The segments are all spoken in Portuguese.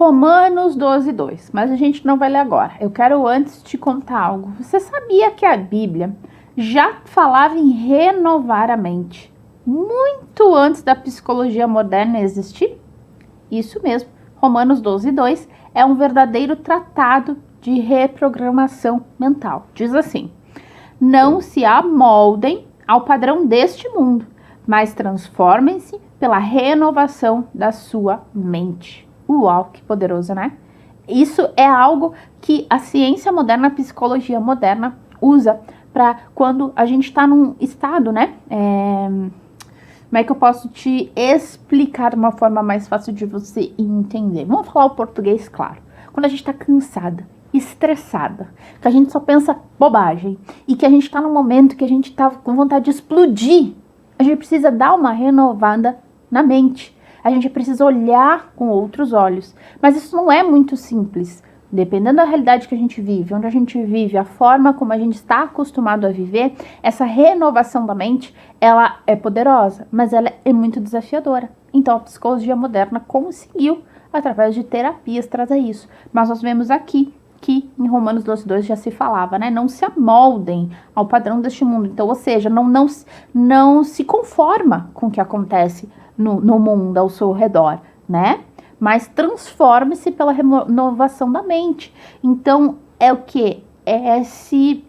Romanos 12:2, mas a gente não vai ler agora. Eu quero antes te contar algo. Você sabia que a Bíblia já falava em renovar a mente muito antes da psicologia moderna existir? Isso mesmo, Romanos 12:2 é um verdadeiro tratado de reprogramação mental. Diz assim: não se amoldem ao padrão deste mundo, mas transformem-se pela renovação da sua mente. Uau, que poderoso, né? Isso é algo que a ciência moderna, a psicologia moderna usa para quando a gente está num estado, né? Como é que eu posso te explicar de uma forma mais fácil de você entender? Vamos falar o português claro. Quando a gente está cansada, estressada, que a gente só pensa bobagem e que a gente está num momento que a gente está com vontade de explodir, a gente precisa dar uma renovada na mente. A gente precisa olhar com outros olhos. Mas isso não é muito simples. Dependendo da realidade que a gente vive, onde a gente vive, a forma como a gente está acostumado a viver, essa renovação da mente, ela é poderosa, mas ela é muito desafiadora. Então a psicologia moderna conseguiu, através de terapias, trazer isso. Mas nós vemos aqui que em Romanos 12:2 já se falava, né? Não se amoldem ao padrão deste mundo. Então, ou seja, não se conforma com o que acontece no mundo ao seu redor, né? Mas transforme-se pela renovação da mente. Então, é o que? É se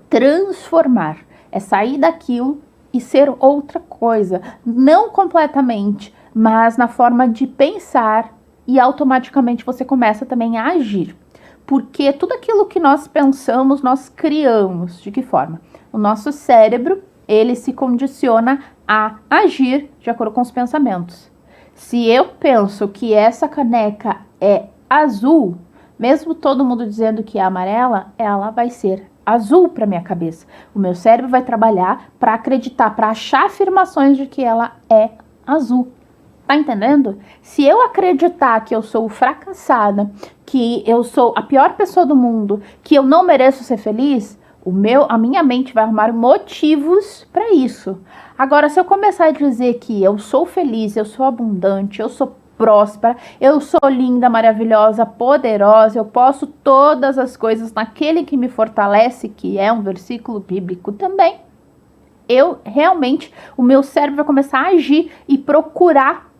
transformar, é sair daquilo e ser outra coisa. Não completamente, mas na forma de pensar, e automaticamente você começa também a agir. Porque tudo aquilo que nós pensamos, nós criamos. De que forma? O nosso cérebro, ele se condiciona a agir de acordo com os pensamentos. Se eu penso que essa caneca é azul, mesmo todo mundo dizendo que é amarela, ela vai ser azul para minha cabeça. O meu cérebro vai trabalhar para acreditar, para achar afirmações de que ela é azul. Tá entendendo? Se eu acreditar que eu sou fracassada, que eu sou a pior pessoa do mundo, que eu não mereço ser feliz, a minha mente vai arrumar motivos para isso. Agora, se eu começar a dizer que eu sou feliz, eu sou abundante, eu sou próspera, eu sou linda, maravilhosa, poderosa, eu posso todas as coisas naquele que me fortalece, que é um versículo bíblico também, o meu cérebro vai começar a agir e procurar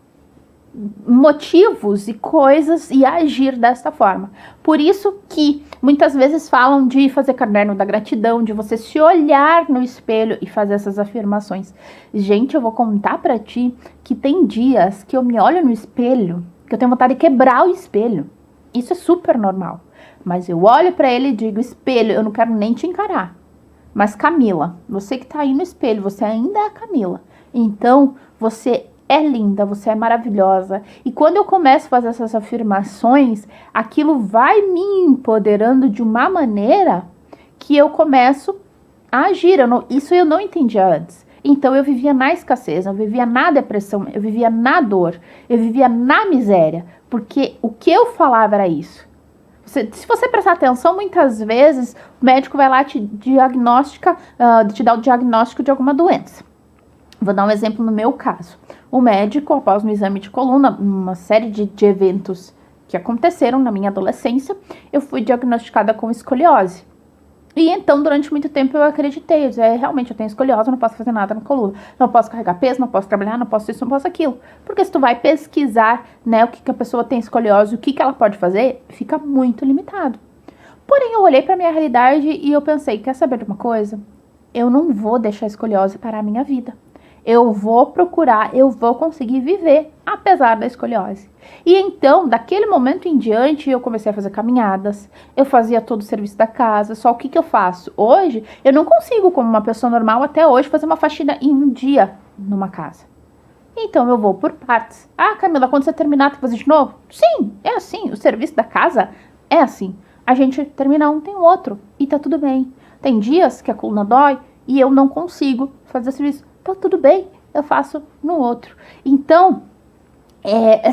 motivos e coisas e agir desta forma. Por isso que muitas vezes falam de fazer caderno da gratidão, de você se olhar no espelho e fazer essas afirmações. Gente, eu vou contar pra ti que tem dias que eu me olho no espelho, que eu tenho vontade de quebrar o espelho. Isso é super normal. Mas eu olho pra ele e digo: espelho, eu não quero nem te encarar. Mas Camila, você que tá aí no espelho, você ainda é a Camila. Então, você é linda, você é maravilhosa. E quando eu começo a fazer essas afirmações, aquilo vai me empoderando de uma maneira que eu começo a agir. Isso eu não entendia antes. Então eu vivia na escassez, eu vivia na depressão, eu vivia na dor, eu vivia na miséria. Porque o que eu falava era isso. Se você prestar atenção, muitas vezes o médico vai lá te dar o diagnóstico de alguma doença. Vou dar um exemplo no meu caso. O médico, após um exame de coluna, uma série de eventos que aconteceram na minha adolescência, eu fui diagnosticada com escoliose. E então, durante muito tempo, eu acreditei. Eu dizia: realmente, eu tenho escoliose, eu não posso fazer nada na coluna. Não posso carregar peso, não posso trabalhar, não posso isso, não posso aquilo. Porque se tu vai pesquisar, né, o que a pessoa tem escoliose, o que ela pode fazer, fica muito limitado. Porém, eu olhei para minha realidade e eu pensei: quer saber de uma coisa? Eu não vou deixar a escoliose parar a minha vida. Eu vou procurar, eu vou conseguir viver, apesar da escoliose. E então, daquele momento em diante, eu comecei a fazer caminhadas, eu fazia todo o serviço da casa, só o que eu faço? Hoje, eu não consigo, como uma pessoa normal, até hoje, fazer uma faxina em um dia numa casa. Então, eu vou por partes. Ah, Camila, quando você terminar, tem que fazer de novo? Sim, é assim, o serviço da casa é assim. A gente termina um, tem o outro, e tá tudo bem. Tem dias que a coluna dói e eu não consigo fazer serviço. Tá tudo bem, eu faço no outro. Então,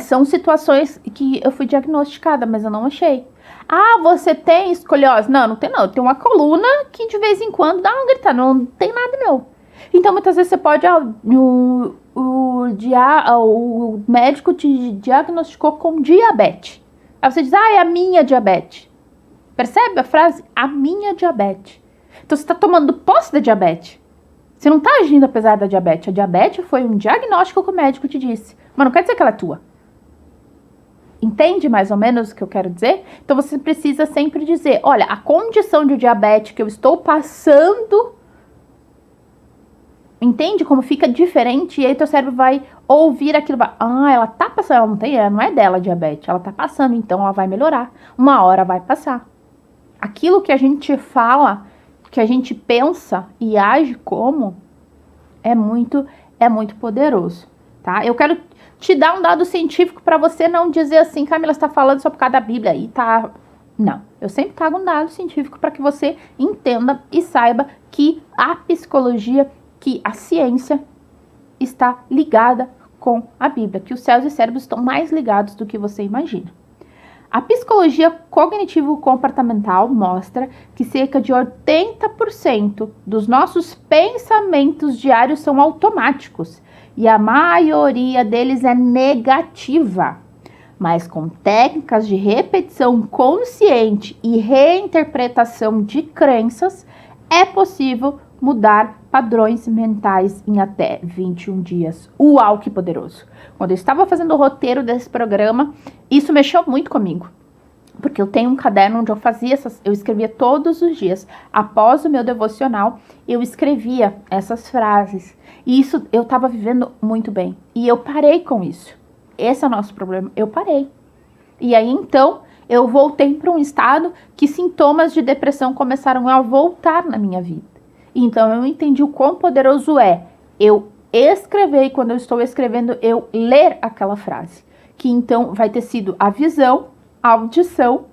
são situações que eu fui diagnosticada, mas eu não achei. Ah, você tem escoliose? Não, não tem não. Eu tenho uma coluna que de vez em quando dá uma gritada, não tem nada não. Então, muitas vezes você pode... o médico te diagnosticou com diabetes. Aí você diz, é a minha diabetes. Percebe a frase? A minha diabetes. Então você está tomando posse da diabetes. Você não está agindo apesar da diabetes. A diabetes foi um diagnóstico que o médico te disse. Mas não quer dizer que ela é tua. Entende mais ou menos o que eu quero dizer? Então você precisa sempre dizer, olha, a condição de diabetes que eu estou passando, entende como fica diferente? E aí teu cérebro vai ouvir aquilo, ela tá passando, ela não é dela a diabetes, ela tá passando, então ela vai melhorar. Uma hora vai passar. Aquilo que a gente fala, que a gente pensa e age como, é muito poderoso, tá? Eu quero te dar um dado científico para você não dizer assim, Camila, você está falando só por causa da Bíblia aí, tá? Não, eu sempre trago um dado científico para que você entenda e saiba que a psicologia, que a ciência está ligada com a Bíblia, que os céus e cérebros estão mais ligados do que você imagina. A psicologia cognitivo-comportamental mostra que cerca de 80% dos nossos pensamentos diários são automáticos e a maioria deles é negativa. Mas com técnicas de repetição consciente e reinterpretação de crenças, é possível mudar padrões mentais em até 21 dias. Uau, que poderoso! Quando eu estava fazendo o roteiro desse programa, isso mexeu muito comigo. Porque eu tenho um caderno onde eu escrevia todos os dias. Após o meu devocional, eu escrevia essas frases. E isso eu estava vivendo muito bem. E eu parei com isso. Esse é o nosso problema. Eu parei. E aí, então, eu voltei para um estado que sintomas de depressão começaram a voltar na minha vida. Então, eu entendi o quão poderoso é eu escrever, e quando eu estou escrevendo, eu ler aquela frase. Que, então, vai ter sido a visão, a audição,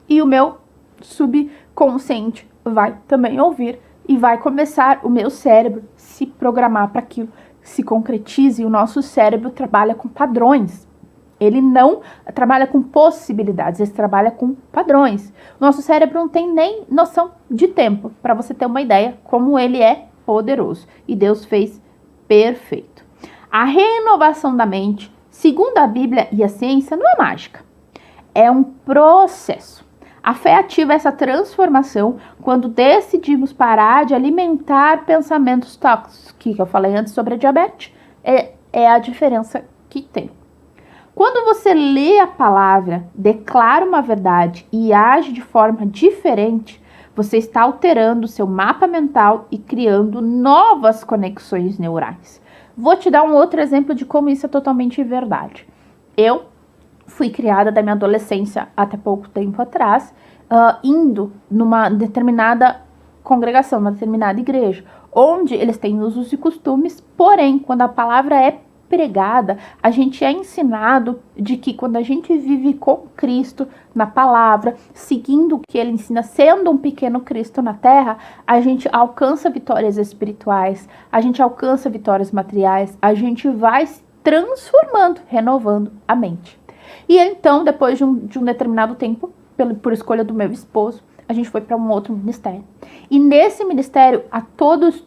e o meu subconsciente vai também ouvir. E vai começar o meu cérebro se programar para aquilo se concretize. E o nosso cérebro trabalha com padrões. Ele não trabalha com possibilidades, ele trabalha com padrões. O nosso cérebro não tem nem noção de tempo, para você ter uma ideia como ele é poderoso. E Deus fez perfeito. A renovação da mente, segundo a Bíblia e a ciência, não é mágica. É um processo. A fé ativa essa transformação quando decidimos parar de alimentar pensamentos tóxicos, que eu falei antes sobre a diabetes, é a diferença que tem. Quando você lê a palavra, declara uma verdade e age de forma diferente, você está alterando o seu mapa mental e criando novas conexões neurais. Vou te dar um outro exemplo de como isso é totalmente verdade. Eu fui criada da minha adolescência até pouco tempo atrás, indo numa determinada congregação, uma determinada igreja, onde eles têm usos e costumes, porém, quando a palavra é pregada, a gente é ensinado de que quando a gente vive com Cristo na palavra, seguindo o que ele ensina, sendo um pequeno Cristo na terra, a gente alcança vitórias espirituais, a gente alcança vitórias materiais, a gente vai se transformando, renovando a mente. E então, depois de um determinado tempo, por escolha do meu esposo, a gente foi para um outro ministério. E nesse ministério, a todos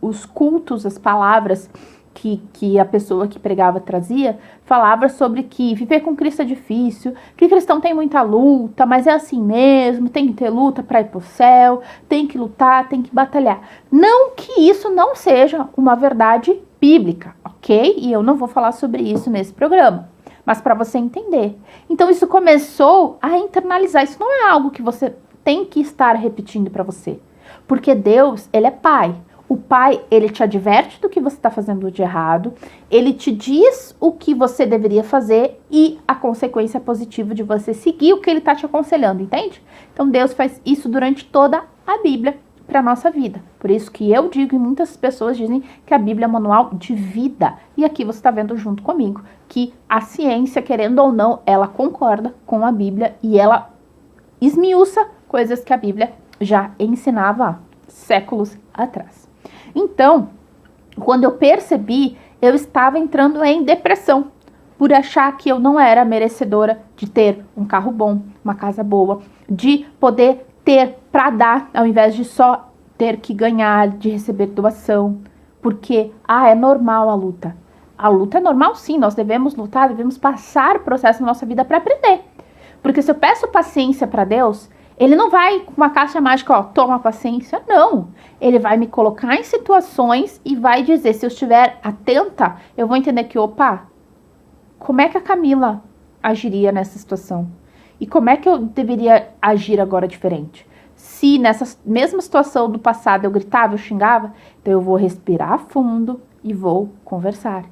os cultos, as palavras que a pessoa que pregava trazia, falava sobre que viver com Cristo é difícil, que cristão tem muita luta, mas é assim mesmo, tem que ter luta para ir pro céu, tem que lutar, tem que batalhar. Não que isso não seja uma verdade bíblica, ok? E eu não vou falar sobre isso nesse programa, mas para você entender. Então isso começou a internalizar, isso não é algo que você tem que estar repetindo para você, porque Deus, ele é Pai. O Pai, ele te adverte do que você está fazendo de errado, ele te diz o que você deveria fazer e a consequência positiva de você seguir o que ele está te aconselhando, entende? Então Deus faz isso durante toda a Bíblia para a nossa vida. Por isso que eu digo e muitas pessoas dizem que a Bíblia é manual de vida. E aqui você está vendo junto comigo que a ciência, querendo ou não, ela concorda com a Bíblia e ela esmiuça coisas que a Bíblia já ensinava há séculos atrás. Então, quando eu percebi, eu estava entrando em depressão por achar que eu não era merecedora de ter um carro bom, uma casa boa, de poder ter para dar, ao invés de só ter que ganhar, de receber doação. Porque, é normal a luta. A luta é normal sim, nós devemos lutar, devemos passar o processo na nossa vida para aprender. Porque se eu peço paciência para Deus, Ele não vai com uma caixa mágica, ó, toma paciência. Não. Ele vai me colocar em situações e vai dizer, se eu estiver atenta, eu vou entender que, opa, como é que a Camila agiria nessa situação? E como é que eu deveria agir agora diferente? Se nessa mesma situação do passado eu gritava, eu xingava, então eu vou respirar fundo e vou conversar.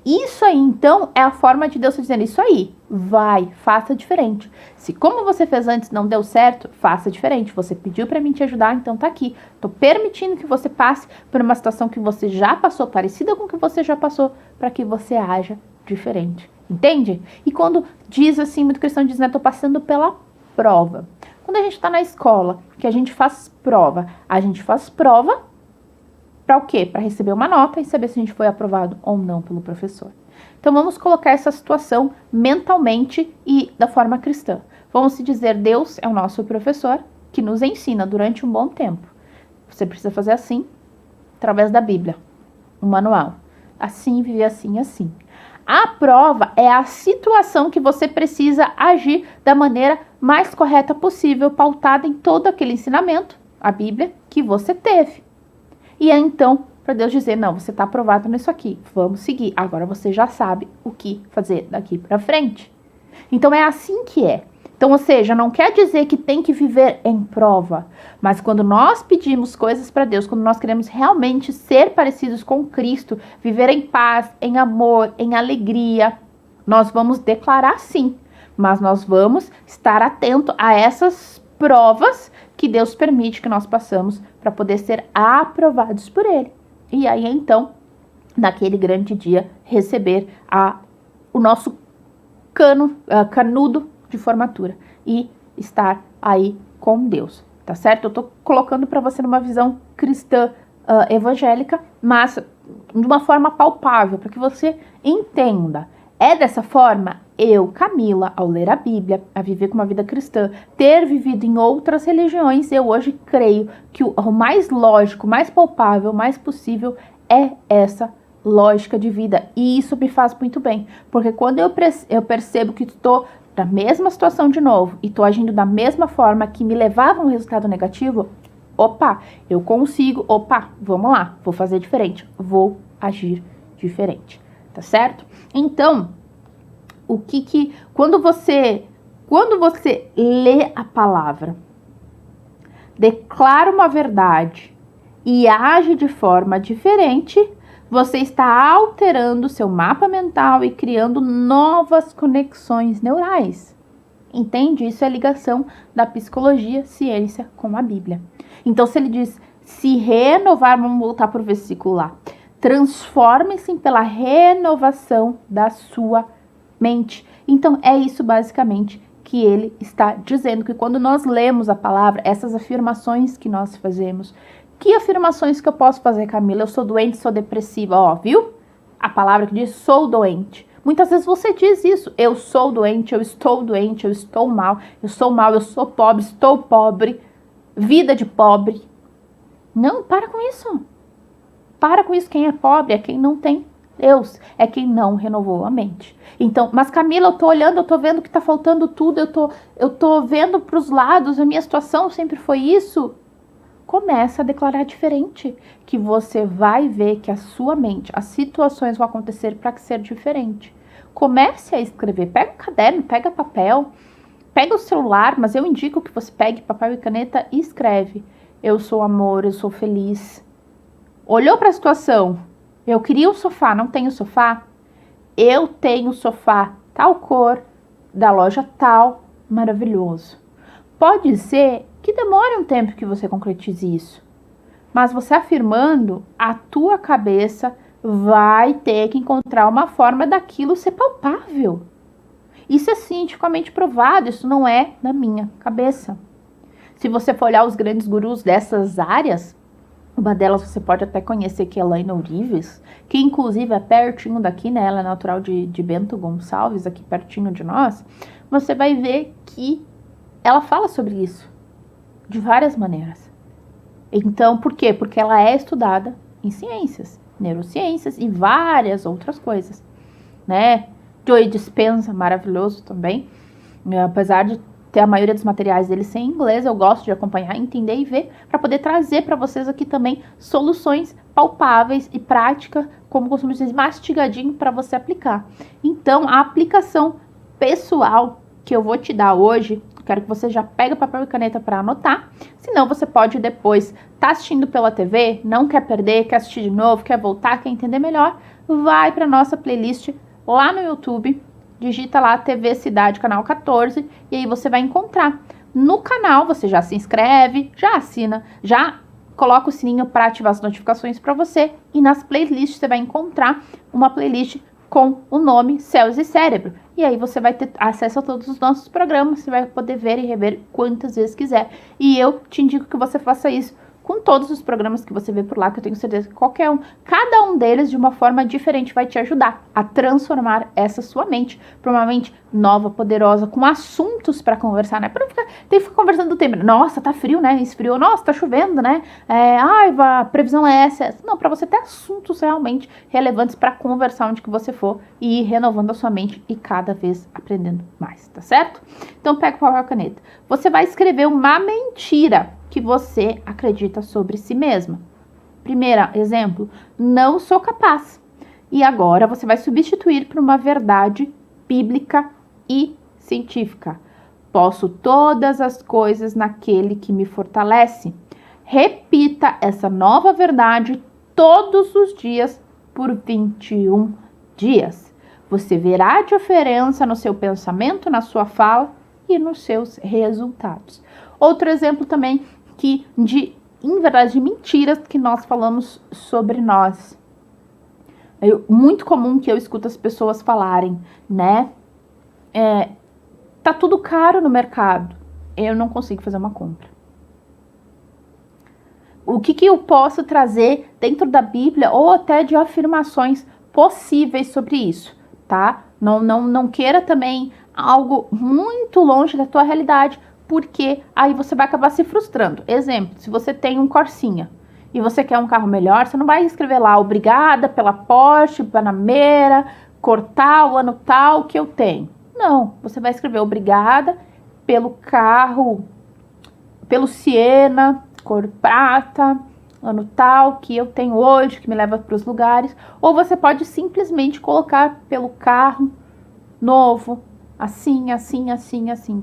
Isso aí, então, é a forma de Deus dizendo, isso aí, vai, faça diferente. Se como você fez antes não deu certo, faça diferente. Você pediu para mim te ajudar, então tá aqui. Tô permitindo que você passe por uma situação que você já passou, parecida com o que você já passou, para que você haja diferente. Entende? E quando diz assim, muito cristão diz, né, tô passando pela prova. Quando a gente tá na escola, que a gente faz prova para o quê? Para receber uma nota e saber se a gente foi aprovado ou não pelo professor. Então vamos colocar essa situação mentalmente e da forma cristã. Vamos se dizer, Deus é o nosso professor que nos ensina durante um bom tempo. Você precisa fazer assim, através da Bíblia, um manual. Assim, viver assim, assim. A prova é a situação que você precisa agir da maneira mais correta possível, pautada em todo aquele ensinamento, a Bíblia, que você teve. E é então para Deus dizer, não, você está aprovado nisso aqui, vamos seguir. Agora você já sabe o que fazer daqui para frente. Então é assim que é. Então, ou seja, não quer dizer que tem que viver em prova, mas quando nós pedimos coisas para Deus, quando nós queremos realmente ser parecidos com Cristo, viver em paz, em amor, em alegria, nós vamos declarar sim, mas nós vamos estar atento a essas provas que Deus permite que nós passamos para poder ser aprovados por Ele. E aí, então, naquele grande dia, receber o nosso canudo de formatura e estar aí com Deus, tá certo? Eu tô colocando para você numa visão cristã evangélica, mas de uma forma palpável, para que você entenda. É dessa forma, eu, Camila, ao ler a Bíblia, a viver com uma vida cristã, ter vivido em outras religiões, eu hoje creio que o mais lógico, mais palpável, mais possível é essa lógica de vida. E isso me faz muito bem, porque quando eu percebo que estou na mesma situação de novo e estou agindo da mesma forma que me levava a um resultado negativo, opa, eu consigo, vamos lá, vou fazer diferente, vou agir diferente, tá certo? Então, quando você lê a palavra, declara uma verdade e age de forma diferente, você está alterando seu mapa mental e criando novas conexões neurais. Entende? Isso é a ligação da psicologia, ciência com a Bíblia. Então, se ele diz, se renovar, vamos voltar para o versículo lá. Transforme-se pela renovação da sua mente. Então, é isso basicamente que ele está dizendo, que quando nós lemos a palavra, essas afirmações que nós fazemos. Que afirmações que eu posso fazer, Camila? Eu sou doente, sou depressiva, ó, viu? A palavra que diz, sou doente. Muitas vezes você diz isso, eu sou doente, eu estou mal, eu sou pobre, estou pobre, vida de pobre. Não, para com isso. Para com isso, quem é pobre é quem não tem Deus, é quem não renovou a mente. Então, mas Camila, eu tô olhando, eu tô vendo que tá faltando tudo, eu tô vendo pros lados, a minha situação sempre foi isso. Começa a declarar diferente, que você vai ver que a sua mente, as situações vão acontecer para ser diferente. Comece a escrever, pega um caderno, pega papel, pega o celular, mas eu indico que você pegue papel e caneta e escreve. Eu sou amor, eu sou feliz. Olhou para a situação, eu queria um sofá, não tenho sofá? Eu tenho sofá tal cor, da loja tal, maravilhoso. Pode ser que demore um tempo que você concretize isso. Mas você afirmando, a tua cabeça vai ter que encontrar uma forma daquilo ser palpável. Isso é cientificamente provado, isso não é da minha cabeça. Se você for olhar os grandes gurus dessas áreas, uma delas você pode até conhecer, que é Elaine Orives, que inclusive é pertinho daqui, né? Ela é natural de Bento Gonçalves, aqui pertinho de nós. Você vai ver que ela fala sobre isso de várias maneiras. Então, por quê? Porque ela é estudada em ciências, neurociências e várias outras coisas, né? Joe Dispenza, maravilhoso também. Apesar de ter a maioria dos materiais deles sem inglês, eu gosto de acompanhar, entender e ver, para poder trazer para vocês aqui também soluções palpáveis e práticas, como costumo dizer, mastigadinho para você aplicar. Então, a aplicação pessoal que eu vou te dar hoje, quero que você já pegue papel e caneta para anotar, senão você pode depois tá assistindo pela TV, não quer perder, quer assistir de novo, quer voltar, quer entender melhor, vai para nossa playlist lá no YouTube, digita lá TV Cidade, canal 14, e aí você vai encontrar. No canal, você já se inscreve, já assina, já coloca o sininho para ativar as notificações para você, e nas playlists você vai encontrar uma playlist com o nome Céus e Cérebro. E aí você vai ter acesso a todos os nossos programas, você vai poder ver e rever quantas vezes quiser. E eu te indico que você faça isso com todos os programas que você vê por lá, que eu tenho certeza que cada um deles de uma forma diferente vai te ajudar a transformar essa sua mente para uma mente nova, poderosa, com assuntos para conversar, né? Para não ficar, tem que ficar conversando do tempo. Nossa, tá frio, né? Esfriou. Nossa, tá chovendo, né? A previsão é essa. Não, para você ter assuntos realmente relevantes para conversar onde que você for e ir renovando a sua mente e cada vez aprendendo mais, tá certo? Então pega o papel e a caneta. Você vai escrever uma mentira que você acredita sobre si mesma. Primeiro exemplo, não sou capaz. E agora você vai substituir por uma verdade bíblica e científica. Posso todas as coisas naquele que me fortalece. Repita essa nova verdade todos os dias por 21 dias. Você verá a diferença no seu pensamento, na sua fala e nos seus resultados. Outro exemplo também em verdade, de mentiras que nós falamos sobre nós. É muito comum que eu escuto as pessoas falarem, né? Tá tudo caro no mercado. Eu não consigo fazer uma compra. O que eu posso trazer dentro da Bíblia ou até de afirmações possíveis sobre isso, tá? Não queira também algo muito longe da tua realidade, porque aí você vai acabar se frustrando. Exemplo, se você tem um Corsinha e você quer um carro melhor, você não vai escrever lá, obrigada pela Porsche, Panamera, cortar o ano tal que eu tenho. Não, você vai escrever obrigada pelo carro, pelo Siena, cor prata, ano tal que eu tenho hoje, que me leva para os lugares. Ou você pode simplesmente colocar pelo carro novo, assim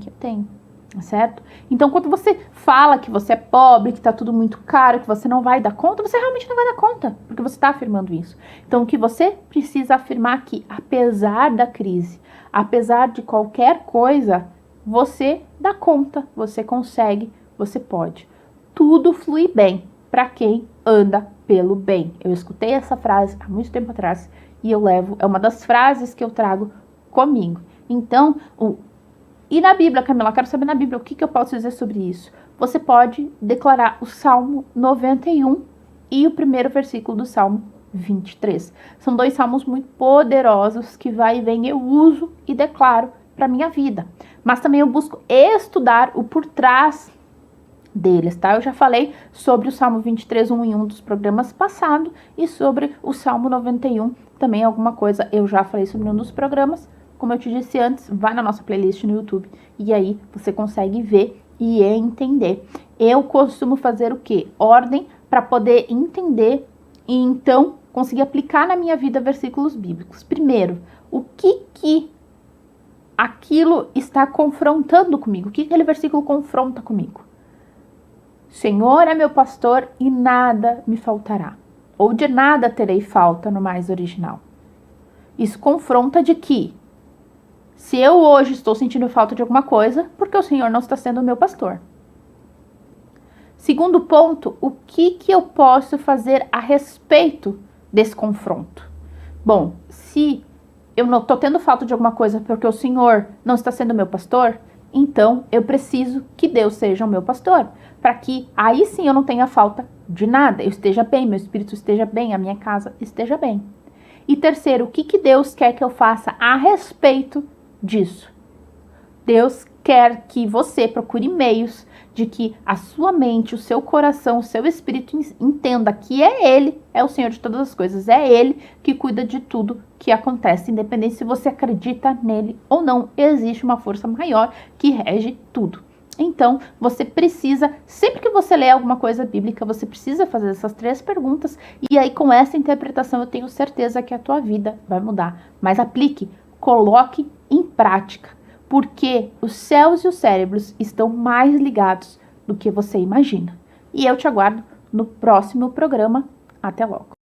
que eu tenho. Certo? Então, quando você fala que você é pobre, que tá tudo muito caro, que você não vai dar conta, você realmente não vai dar conta, porque você está afirmando isso. Então, o que você precisa afirmar aqui, apesar da crise, apesar de qualquer coisa, você dá conta, você consegue, você pode. Tudo flui bem para quem anda pelo bem. Eu escutei essa frase há muito tempo atrás e é uma das frases que eu trago comigo. Então, e na Bíblia, Camila, quero saber na Bíblia o que eu posso dizer sobre isso. Você pode declarar o Salmo 91 e o primeiro versículo do Salmo 23. São dois salmos muito poderosos que vai e vem, eu uso e declaro para minha vida. Mas também eu busco estudar o por trás deles, tá? Eu já falei sobre o Salmo 23, 1 em um dos programas passados e sobre o Salmo 91, também alguma coisa eu já falei sobre um dos programas. Como eu te disse antes, vai na nossa playlist no YouTube e aí você consegue ver e entender. Eu costumo fazer o quê? Ordem para poder entender e então conseguir aplicar na minha vida versículos bíblicos. Primeiro, o que aquilo está confrontando comigo? O que aquele versículo confronta comigo? Senhor é meu pastor e nada me faltará. Ou de nada terei falta no mais original. Isso confronta de que se eu hoje estou sentindo falta de alguma coisa, porque o Senhor não está sendo o meu pastor. Segundo ponto, o que eu posso fazer a respeito desse confronto? Bom, se eu não estou tendo falta de alguma coisa porque o Senhor não está sendo o meu pastor, então eu preciso que Deus seja o meu pastor, para que aí sim eu não tenha falta de nada, eu esteja bem, meu espírito esteja bem, a minha casa esteja bem. E terceiro, o que Deus quer que eu faça a respeito disso? Deus quer que você procure meios de que a sua mente, o seu coração, o seu espírito entenda que é Ele, é o Senhor de todas as coisas, é Ele que cuida de tudo que acontece, independente se você acredita nele ou não, existe uma força maior que rege tudo. Então, você precisa, sempre que você lê alguma coisa bíblica, você precisa fazer essas 3 perguntas, e aí com essa interpretação eu tenho certeza que a tua vida vai mudar. Mas aplique, coloque em prática, porque os céus e os cérebros estão mais ligados do que você imagina. E eu te aguardo no próximo programa. Até logo!